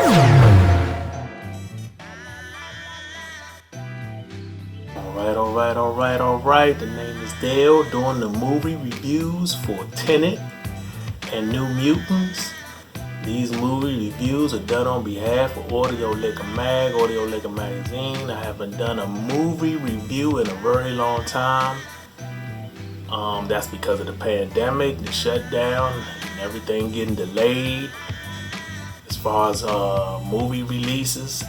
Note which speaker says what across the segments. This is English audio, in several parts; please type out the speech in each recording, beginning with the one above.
Speaker 1: Alright. The name is Dale, doing the movie reviews for Tenet and New Mutants. These movie reviews are done on behalf of Audio Liquor Magazine. I haven't done a movie review in a very long time. That's because of the pandemic, the shutdown, and everything getting delayed. As far as movie releases,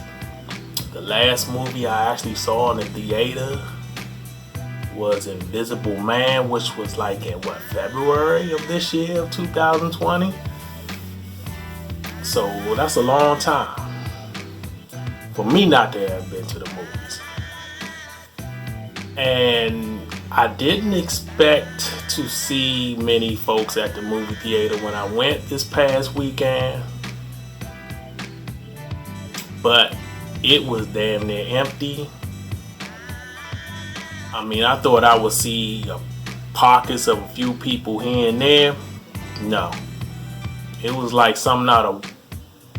Speaker 1: the last movie I actually saw in the theater was Invisible Man, which was like in February of this year of 2020. So that's a long time for me not to have been to the movies. And I didn't expect to see many folks at the movie theater when I went this past weekend, but it was damn near empty. I mean, I thought I would see pockets of a few people here and there. No. It was like something out of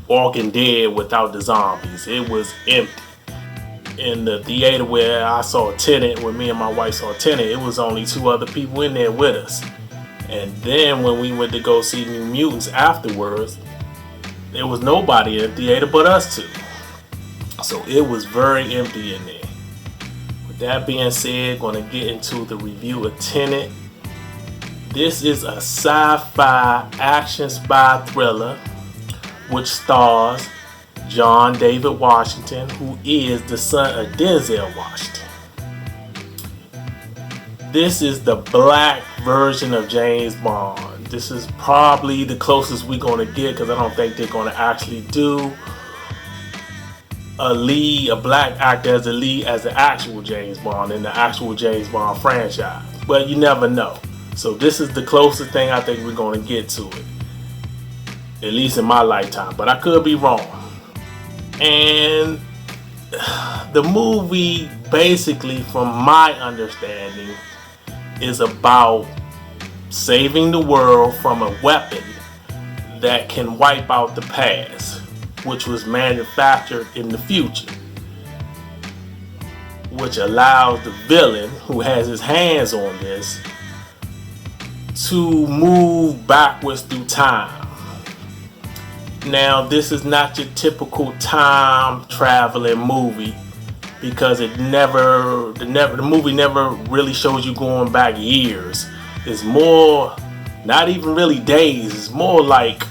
Speaker 1: Walking Dead without the zombies. It was empty. In the theater where I saw Tenet, where me and my wife saw Tenet, it was only 2 other people in there with us. And then when we went to go see New Mutants afterwards, there was nobody in the theater but us 2. So it was very empty in there. With that being said, going to get into the review of Tenet. This is a sci-fi action spy thriller which stars John David Washington, who is the son of Denzel Washington. This is the black version of James Bond. This is probably the closest we're going to get, because I don't think they're going to actually do a black actor as the lead as the actual James Bond in the actual James Bond franchise. But you never know. So this is the closest thing I think we're going to get to it. At least in my lifetime. But I could be wrong. And the movie, basically, from my understanding, is about saving the world from a weapon that can wipe out the past, which was manufactured in the future, which allows the villain, who has his hands on this, to move backwards through time. Now, this is not your typical time traveling movie, because the movie never really shows you going back years. It's more, not even really days, it's more like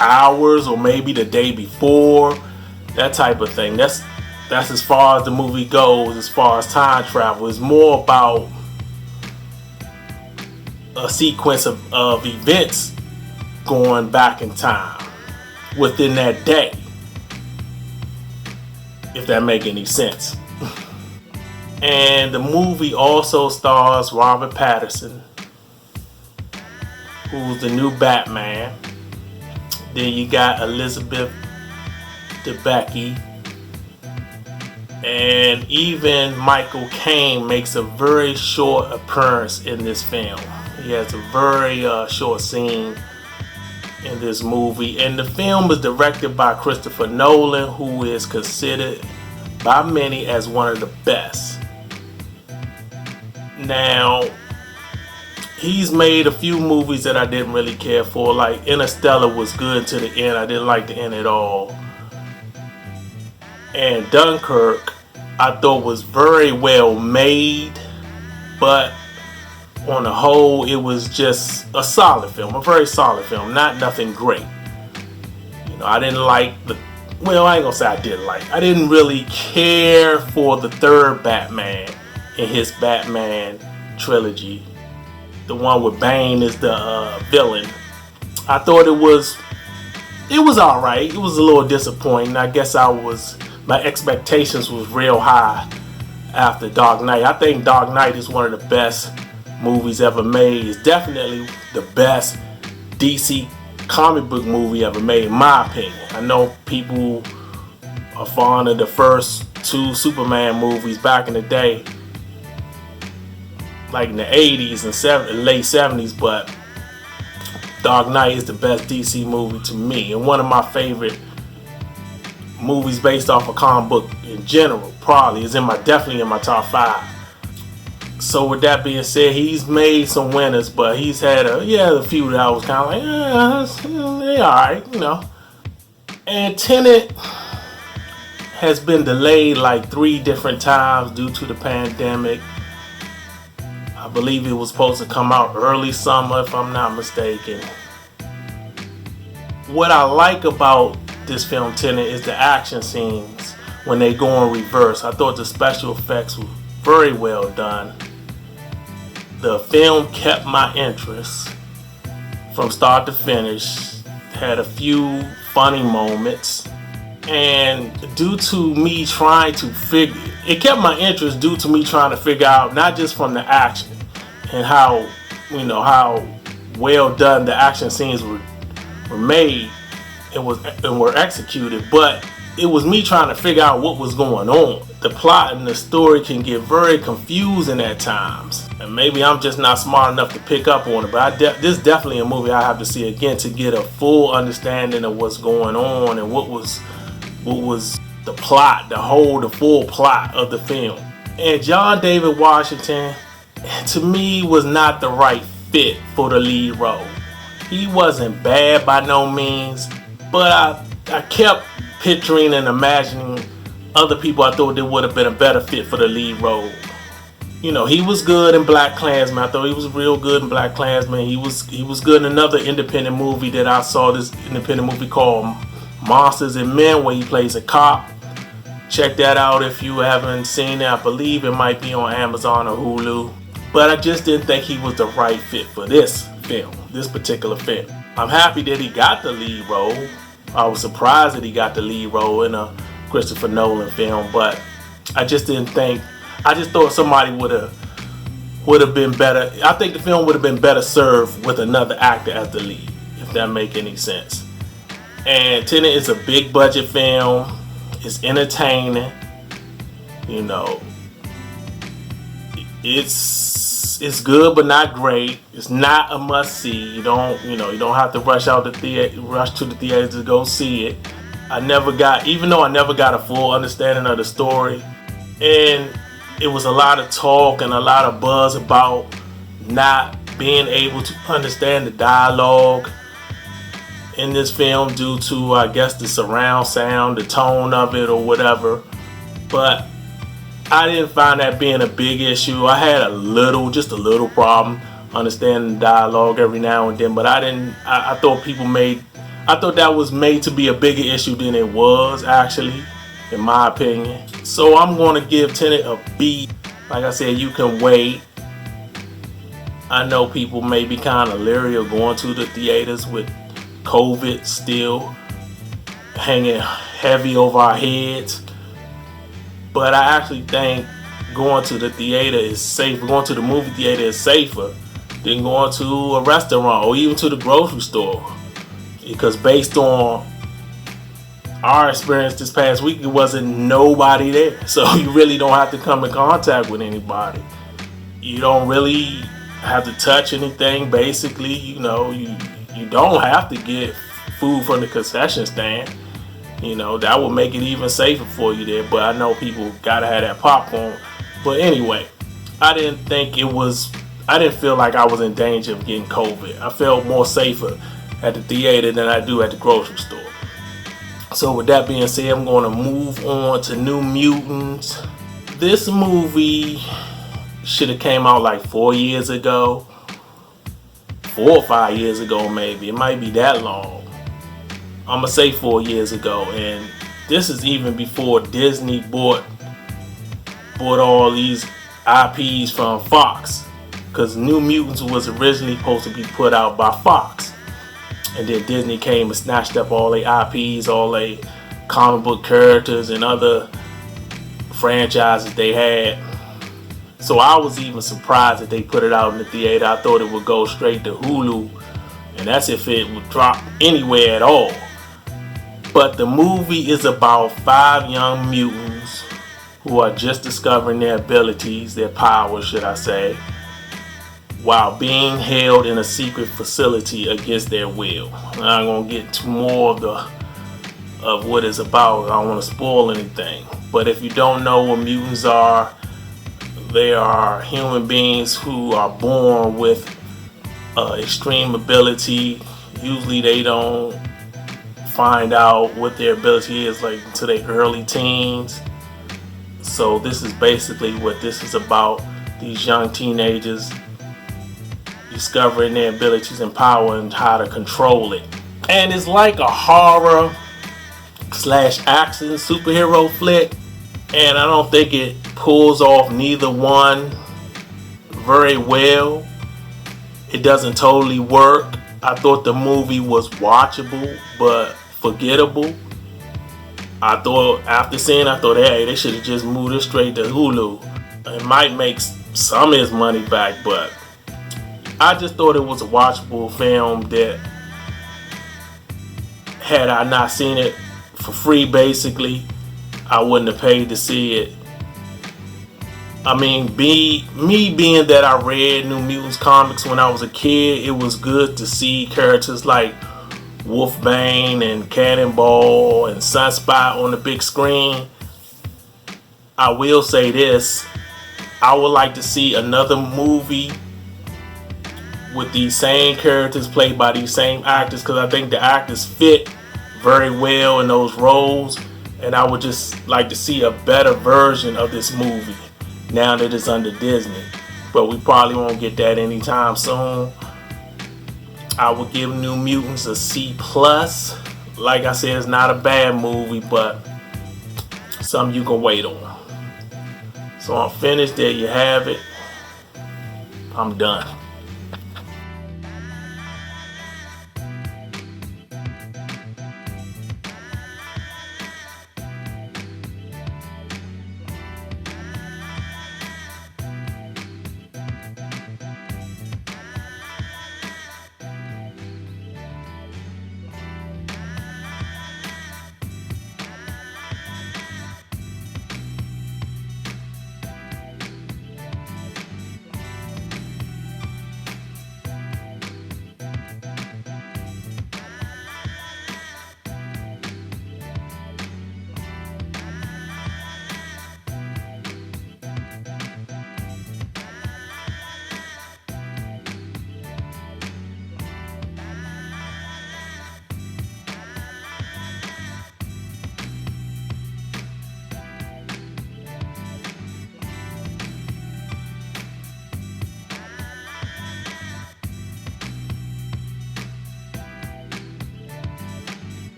Speaker 1: hours or maybe the day before, that type of thing. That's as far as the movie goes. As far as time travel, it's more about a sequence of events going back in time within that day, if that make any sense. And the movie also stars Robert Pattinson, who's the new Batman. Then you got Elizabeth Debicki, and even Michael Caine makes a very short appearance in this film. He has a very short scene in this movie, and the film is directed by Christopher Nolan, who is considered by many as one of the best. Now, he's made a few movies that I didn't really care for, like Interstellar was good to the end. I didn't like the end at all. And Dunkirk, I thought was very well made, but on the whole, it was just a solid film, a very solid film, not nothing great. You know, I didn't like I ain't gonna say I didn't like. I didn't really care for the third Batman in his Batman trilogy. The one with Bane as the villain. I thought it was alright. It was a little disappointing. I guess my expectations was real high after Dark Knight. I think Dark Knight is one of the best movies ever made. It's definitely the best DC comic book movie ever made, in my opinion. I know people are fond of the first 2 Superman movies back in the day, like in the 80s and late 70s, but Dark Knight is the best DC movie to me, and one of my favorite movies based off a comic book in general. Probably is definitely in my top 5. So with that being said, he's made some winners, but he's had a few that I was kind of like, they alright, And Tenet has been delayed like 3 different times due to the pandemic. I believe it was supposed to come out early summer, if I'm not mistaken. What I like about this film, Tenet, is the action scenes when they go in reverse. I thought the special effects were very well done. The film kept my interest from start to finish. Had a few funny moments. And due to me trying to it kept my interest due to me trying to figure out, not just from the action and how well done the action scenes were made and were executed, but it was me trying to figure out what was going on. The plot and the story can get very confusing at times, and maybe I'm just not smart enough to pick up on it, but this is definitely a movie I have to see again to get a full understanding of what's going on and what was the plot, the full plot of the film. And John David Washington, to me, was not the right fit for the lead role. He wasn't bad by no means, but I kept picturing and imagining other people I thought that would have been a better fit for the lead role. He was good in BlacKkKlansman. I thought he was real good in BlacKkKlansman. He was good in another independent movie that I saw, this independent movie called Monsters and Men, where he plays a cop. Check that out if you haven't seen it. I believe it might be on Amazon or Hulu. But I just didn't think he was the right fit for this particular film. I'm happy that he got the lead role. I was surprised that he got the lead role in a Christopher Nolan film, but I just thought somebody would have been better. I think the film would have been better served with another actor as the lead, if that make any sense. And Tenet is a big budget film. It's entertaining. It's good but not great. It's not a must see. You don't have to rush to the theater to go see it. Even though I never got a full understanding of the story, and it was a lot of talk and a lot of buzz about not being able to understand the dialogue in this film due to, I guess, the surround sound, the tone of it or whatever. But I didn't find that being a big issue. I had just a little problem understanding the dialogue every now and then, but I thought that was made to be a bigger issue than it was, actually, in my opinion. So I'm going to give Tenet a B. Like I said, you can wait. I know people may be kind of leery of going to the theaters with COVID still hanging heavy over our heads. But I actually think going to the theater is safe. Going to the movie theater is safer than going to a restaurant or even to the grocery store. Because based on our experience this past week, there wasn't nobody there. So you really don't have to come in contact with anybody. You don't really have to touch anything, basically. You don't have to get food from the concession stand. That would make it even safer for you there. But I know people gotta have that popcorn. But anyway, I didn't feel like I was in danger of getting COVID. I felt more safer at the theater than I do at the grocery store. So with that being said, I'm going to move on to New Mutants. This movie should have came out like 4 years ago. 4 or 5 years ago maybe. It might be that long. I'm going to say 4 years ago. And this is even before Disney bought all these IPs from Fox. Because New Mutants was originally supposed to be put out by Fox. And then Disney came and snatched up all their IPs, all their comic book characters and other franchises they had. So I was even surprised that they put it out in the theater. I thought it would go straight to Hulu, and that's if it would drop anywhere at all. But the movie is about 5 young mutants who are just discovering their abilities, their powers, should I say, while being held in a secret facility against their will. I'm not going to get into more of the of what it's about. I don't want to spoil anything. But if you don't know what mutants are, they are human beings who are born with extreme ability. Usually they don't find out what their ability is like until their early teens. So this is basically what this is about. These young teenagers discovering their abilities and power and how to control it. And it's like a horror slash action superhero flick. And I don't think it pulls off neither one very well. It doesn't totally work. I thought the movie was watchable but forgettable. I thought after seeing, hey, they should have just moved it straight to Hulu. It might make some of his money back, but I just thought it was a watchable film that, had I not seen it for free, basically, I wouldn't have paid to see it. I mean, me being that I read New Mutants comics when I was a kid, it was good to see characters like Wolfbane and Cannonball and Sunspot on the big screen. I will say this, I would like to see another movie with these same characters played by these same actors, because I think the actors fit very well in those roles, and I would just like to see a better version of this movie now that it's under Disney. But we probably won't get that anytime soon. I would give New Mutants a C+. Like I said, it's not a bad movie, but something you can wait on. So I'm finished. There you have it. I'm done.